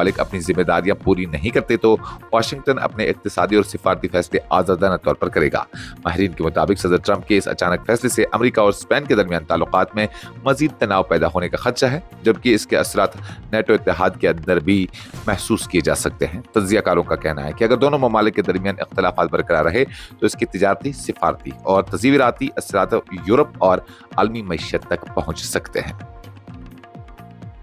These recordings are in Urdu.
ممالک اپنی ذمہ داریاں پوری نہیں کرتے تو واشنگٹن اپنے اقتصادی اور سفارتی فیصلے آزادانہ طور پر کرے گا۔ ماہرین کے مطابق صدر ٹرمپ کے اس اچانک فیصلے سے امریکہ اور اسپین کے درمیان تعلقات میں مزید تناؤ پیدا ہونے کا خدشہ ہے، جبکہ اس کے اثرات نیٹو اتحاد کے اندر بھی محسوس کیے جا سکتے ہیں۔ تجزیہ کاروں کا کہنا ہے کہ اگر دونوں ممالک کے درمیان اختلافات برقرار رہے تو اس کی تجارتی، سفارتی اور تصویراتی اثرات یورپ اور عالمی معیشت تک پہنچ سکتے ہیں۔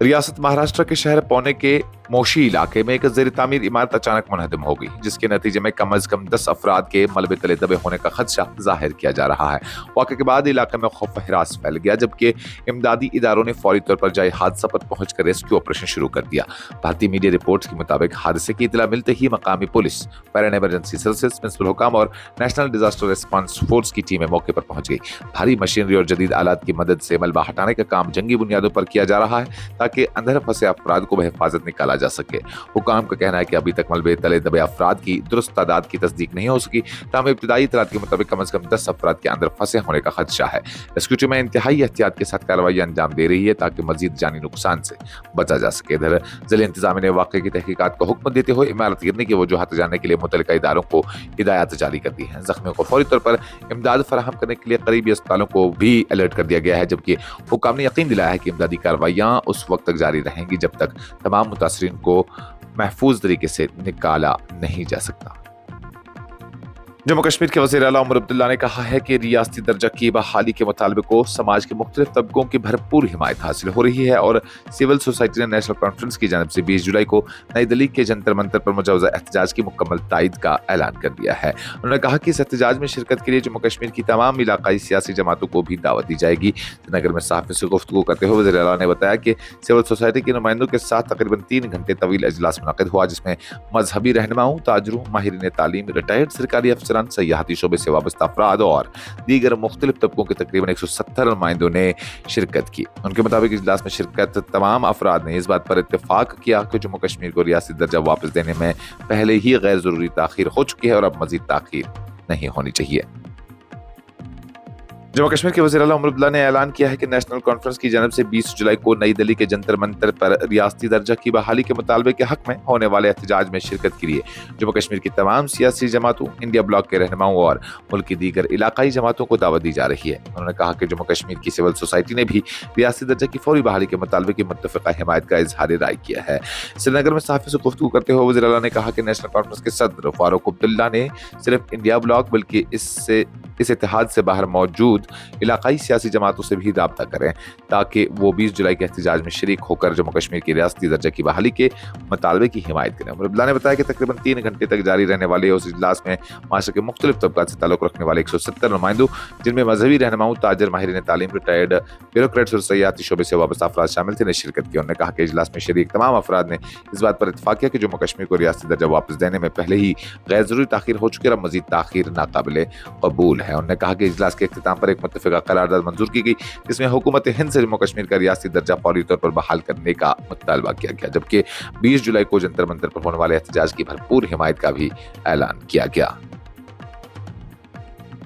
ریاست مہاراشٹر کے شہر پونے کے موشی علاقے میں ایک زیر تعمیر عمارت اچانک منہدم ہو گئی، جس کے نتیجے میں کم از کم 10 افراد کے ملبے تلے دبے ہونے کا خدشہ ظاہر کیا جا رہا ہے۔ واقعے کے بعد علاقے میں خوف و ہراس پھیل گیا، جبکہ امدادی اداروں نے فوری طور پر جائے حادثہ پر پہنچ کر ریسکیو آپریشن شروع کر دیا۔ بھارتی میڈیا رپورٹس کے مطابق حادثے کی اطلاع ملتے ہی مقامی police, fire emergency services, municipal حکام اور نیشنل ڈیزاسٹر ریسپانس فورس کی ٹیمیں موقع پر پہنچ گئی۔ بھاری مشینری اور جدید آلات کی مدد سے ملبہ ہٹانے کا کام جنگی بنیادوں پر کیا جا رہا ہے تاکہ اندر پھنسے افراد کو بحفاظت نکالا جا سکے۔ حکام کا کہنا ہے کہ ابھی تک ملبے تلے دبے افراد کی درست تعداد کی تصدیق نہیں ہو سکی، تاہم ابتدائی اطلاعات کے مطابق کم از کم 10 افراد کے اندر پھنسے ہونے کا خدشہ ہے۔ ریسکیو ٹیمیں انتہائی احتیاط کے ساتھ کارروائی انجام دے رہی ہے تاکہ مزید جانی نقصان سے بچا جا سکے۔ ادھر ضلع انتظامیہ نے واقعے کی تحقیقات کا حکم دیتے ہوئے عمارت گرنے کی وجوہات جاننے کے لیے متعلقہ اداروں کو ہدایات جاری کر دی ہیں۔ زخمیوں کو فوری طور پر امداد فراہم کرنے کے لیے قریبی اسپتالوں کو بھی الرٹ کر دیا گیا ہے، جبکہ حکام نے یقین دلایا ہے کہ امدادی کارروائیاں اس وقت تک جاری رہیں گی جب تک تمام متاثرین کو محفوظ طریقے سے نکالا نہیں جا سکتا۔ جموں کشمیر کے وزیر اعلیٰ عمر عبداللہ نے کہا ہے کہ ریاستی درجہ کی بحالی کے مطالبے کو سماج کے مختلف طبقوں کی بھرپور حمایت حاصل ہو رہی ہے اور سول سوسائٹی نے نیشنل کانفرنس کی جانب سے 20 جولائی کو نئی دہلی کے جنتر منتر پر مجوزہ احتجاج کی مکمل تائید کا اعلان کر دیا ہے۔ انہوں نے کہا کہ اس احتجاج میں شرکت کے لیے جموں کشمیر کی تمام علاقائی سیاسی جماعتوں کو بھی دعوت دی جائے گی۔ سری نگر میں صحافیوں سے گفتگو کرتے ہوئے وزیر اعلیٰ نے بتایا کہ سول سوسائٹی کے نمائندوں کے ساتھ تقریباً 3 گھنٹے طویل اجلاس منعقد ہوا، جس میں مذہبی رہنماؤں، تاجروں، ماہرین تعلیم، ریٹائرڈ سرکاری افسران، سیاحتی شعبے سے وابستہ افراد اور دیگر مختلف طبقوں کے تقریباً 170 نمائندوں نے شرکت کی۔ ان کے مطابق اجلاس میں شرکت تمام افراد نے اس بات پر اتفاق کیا کہ جموں کشمیر کو ریاستی درجہ واپس دینے میں پہلے ہی غیر ضروری تاخیر ہو چکی ہے اور اب مزید تاخیر نہیں ہونی چاہیے۔ جموں کشمیر کے وزیر اعلیٰ عمر عبداللہ نے اعلان کیا ہے کہ نیشنل کانفرنس کی جانب سے 20 جولائی کو نئی دہلی کے جنتر منتر پر ریاستی درجہ کی بحالی کے مطالبے کے حق میں ہونے والے احتجاج میں شرکت کے لیے جموں کشمیر کی تمام سیاسی جماعتوں، انڈیا بلاک کے رہنماؤں اور ملک کی دیگر علاقائی جماعتوں کو دعوت دی جا رہی ہے۔ انہوں نے کہا کہ جموں کشمیر کی سول سوسائٹی نے بھی ریاستی درجہ کی فوری بحالی کے مطالبے کی متفقہ حمایت کا اظہار رائے کیا ہے۔ سری نگر میں صحافیوں سے گفتگو کرتے ہوئے وزیر اعلیٰ نے کہا کہ نیشنل کانفرنس کے صدر فاروق عبداللہ نے صرف انڈیا بلاک بلکہ اس اتحاد سے باہر موجود علاقائی سیاسی جماعتوں سے بھی رابطہ کریں تاکہ وہ 20 جولائی کے احتجاج میں شریک ہو کر جموں کشمیر کی ریاستی درجہ کی بحالی کے مطالبے کی حمایت کریں۔ عمر عبداللہ نے بتایا کہ تقریباً 3 گھنٹے تک جاری رہنے والے اس اجلاس میں معاشرے کے مختلف طبقات سے تعلق رکھنے والے 170 نمائندوں، جن میں مذہبی رہنماؤں، تاجر، ماہرین تعلیم، ریٹائرڈ بیوروکریٹس اور سیاحتی شعبے سے وابستہ افراد شامل تھے، نے شرکت کی۔ انہوں نے کہا کہ اجلاس میں شریک تمام افراد نے اس بات پر اتفاق کیا کہ جموں کشمیر کو ریاستی درجہ واپس دینے میں پہلے ہی غیر ضروری تاخیر ہو چکی ہے اور مزید تاخیر ناقابل قبول ہے۔ انہوں نے کہا کہ اجلاس کے اختتام پر ایک متفقہ قرارداد منظور کی گئی جس میں حکومت ہند سے جموں کشمیر کا ریاستی درجہ فوری طور پر بحال کرنے کا مطالبہ کیا گیا، جبکہ 20 جولائی کو جنتر منتر پر ہونے والے احتجاج کی بھرپور حمایت کا بھی اعلان کیا گیا۔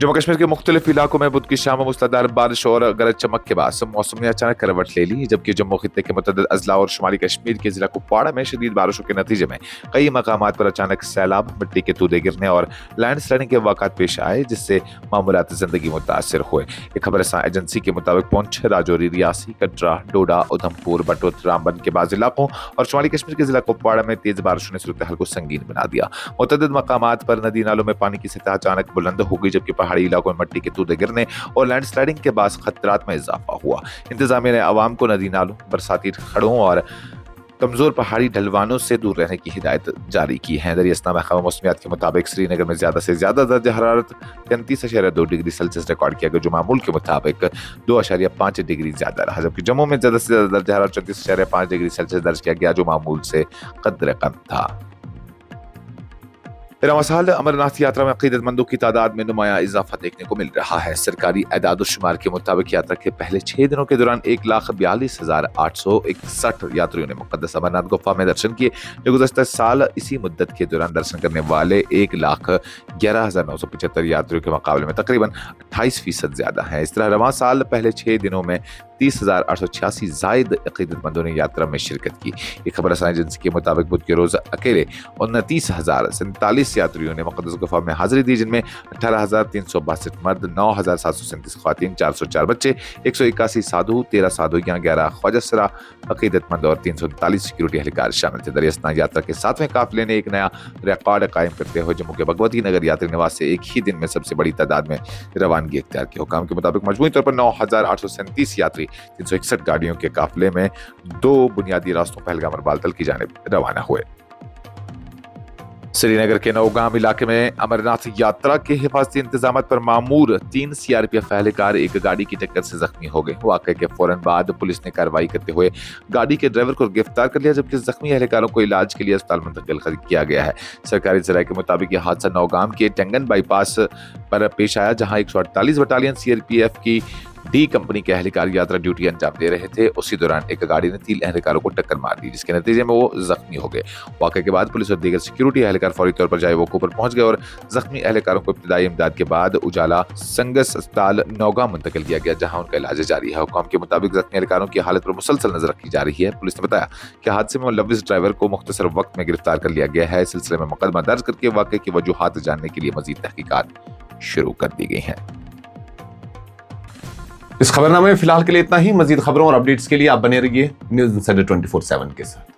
جموں کشمیر کے مختلف علاقوں میں بدھ کی شام موسلادھار بارش اور گرج چمک کے بعد موسم نے اچانک کروٹ لے لی، جبکہ جموں خطے کے متعدد اضلاع اور شمالی کشمیر کے ضلع کپواڑہ میں شدید بارشوں کے نتیجے میں کئی مقامات پر اچانک سیلاب، مٹی کے تودے گرنے اور لینڈ سلائڈنگ کے واقعات پیش آئے، جس سے معمولات زندگی متاثر ہوئے۔ ایک خبر رساں ایجنسی کے مطابق پونچھ، راجوری، ریاسی، کٹرا، ڈوڈا، ادھم پور، بٹوت، رامبن کے بعض علاقوں اور شمالی کشمیر کے ضلع کپواڑہ میں تیز بارشوں نے صورتحال کو سنگین بنا دیا۔ متعدد مقامات پر ندی نالوں میں پانی کی سطح اچانک بلند ہو گئی، جبکہ پہاڑی علاقوں میں مٹی کے تودے گرنے اور لینڈ سلائڈنگ کے باعث خطرات میں اضافہ ہوا۔ انتظامیہ نے عوام کو ندی نالوں، برساتی کھڑوں اور کمزور پہاڑی ڈھلوانوں سے دور رہنے کی ہدایت جاری کی ہے۔ دریاسنا محکمہ موسمیات کے مطابق سری نگر میں زیادہ سے زیادہ درجہ حرارت 33.2 ڈگری سیلسیس ریکارڈ کیا گیا، جو معمول کے مطابق 2.5 ڈگری زیادہ رہا، جبکہ جموں میں زیادہ سے زیادہ درجہ حرارت 34.5 ڈگری سیلسیس درج کیا گیا، جو معمول سے قدر کم تھا۔ رامسال امرناتھ یاترا میں عقیدت مندوں کی تعداد میں نمایاں اضافہ دیکھنے کو مل رہا ہے۔ سرکاری اعداد و شمار کے مطابق یاترا کے پہلے 6 دنوں کے دوران 1,42,861 یاتریوں نے مقدس امرناتھ گفا میں درشن کیے، جو گزشتہ سال اسی مدت کے دوران درشن کرنے والے 1,11,975 یاتریوں کے مقابلے میں تقریباً 28% زیادہ ہیں۔ اس طرح رواں سال پہلے 6 دنوں میں 29,886 زائد عقیدتمندوں نے یاترا میں شرکت کی۔ ایک خبر رساں ایجنسی کے مطابق بدھ کے روز اکیلے 29,047 یاتریوں نے مقدس گفا میں حاضری دی، جن میں 18,362 مرد، 9,737 خواتین، 404 بچے، 181 سادھو، 13 سادھویاں، 11 خواجہ سرا عقیدت مند اور 339 سیکیورٹی اہلکار شامل تھے۔ دریاسنا یاترا کے 7ویں قافلے نے ایک نیا ریکارڈ قائم کرتے ہوئے جموں کے بھگوتی نگر یاتری نواز سے ایک ہی دن میں سب سے بڑی تعداد میں روانگی اختیار کی۔ حکام کے مطابق مجموعی طور پر 9,837 یاتری 361 گاڑیوں کے قافلے میں 2 بنیادی راستوں پہلگام اور بالتل کی جانب روانہ ہوئے۔ سری نگر کے نوگام علاقے میں امرناتھ یاترا کے حفاظتی انتظامات پر معمور 3 CRPF اہلکار ایک گاڑی کی ٹکر سے زخمی ہو گئے۔ واقعے کے فوراً بعد پولیس نے کارروائی کرتے ہوئے گاڑی کے ڈرائیور کو گرفتار کر لیا، جبکہ زخمی اہلکاروں کو علاج کے لیے اسپتال منتقل کیا گیا ہے۔ سرکاری ذرائع کے مطابق یہ حادثہ نوگام کے ٹنگن بائی پاس پر پیش آیا، جہاں 148 بٹالین CRPF کی ڈی کمپنی کے اہلکار یاترا ڈیوٹی انجام دے رہے تھے۔ اسی دوران ایک گاڑی نے 3 اہلکاروں کو ٹکر مار دی، جس کے نتیجے میں وہ زخمی ہو گئے۔ واقعے کے بعد پولیس اور دیگر سیکیورٹی اہلکار فوری طور پر جائے وقوع پر پہنچ گئے اور زخمی اہلکاروں کو ابتدائی امداد کے بعد اجالا سنگس اسپتال نوگام منتقل کیا گیا، جہاں ان کا علاج جاری ہے۔ حکام کے مطابق زخمی اہلکاروں کی حالت پر مسلسل نظر رکھی جا رہی ہے۔ پولیس نے بتایا کہ حادثے میں ملوث ڈرائیور کو مختصر وقت میں گرفتار کر لیا گیا ہے۔ اس سلسلے میں مقدمہ درج کر کے واقعے کی وجوہات جاننے کے لیے مزید تحقیقات شروع کر دی گئی ہیں۔ اس خبرنامے میں فی الحال کے لیے اتنا ہی۔ مزید خبروں اور اپڈیٹس کے لیے آپ بنے رہیے نیوز انسائڈر 24/7 کے ساتھ۔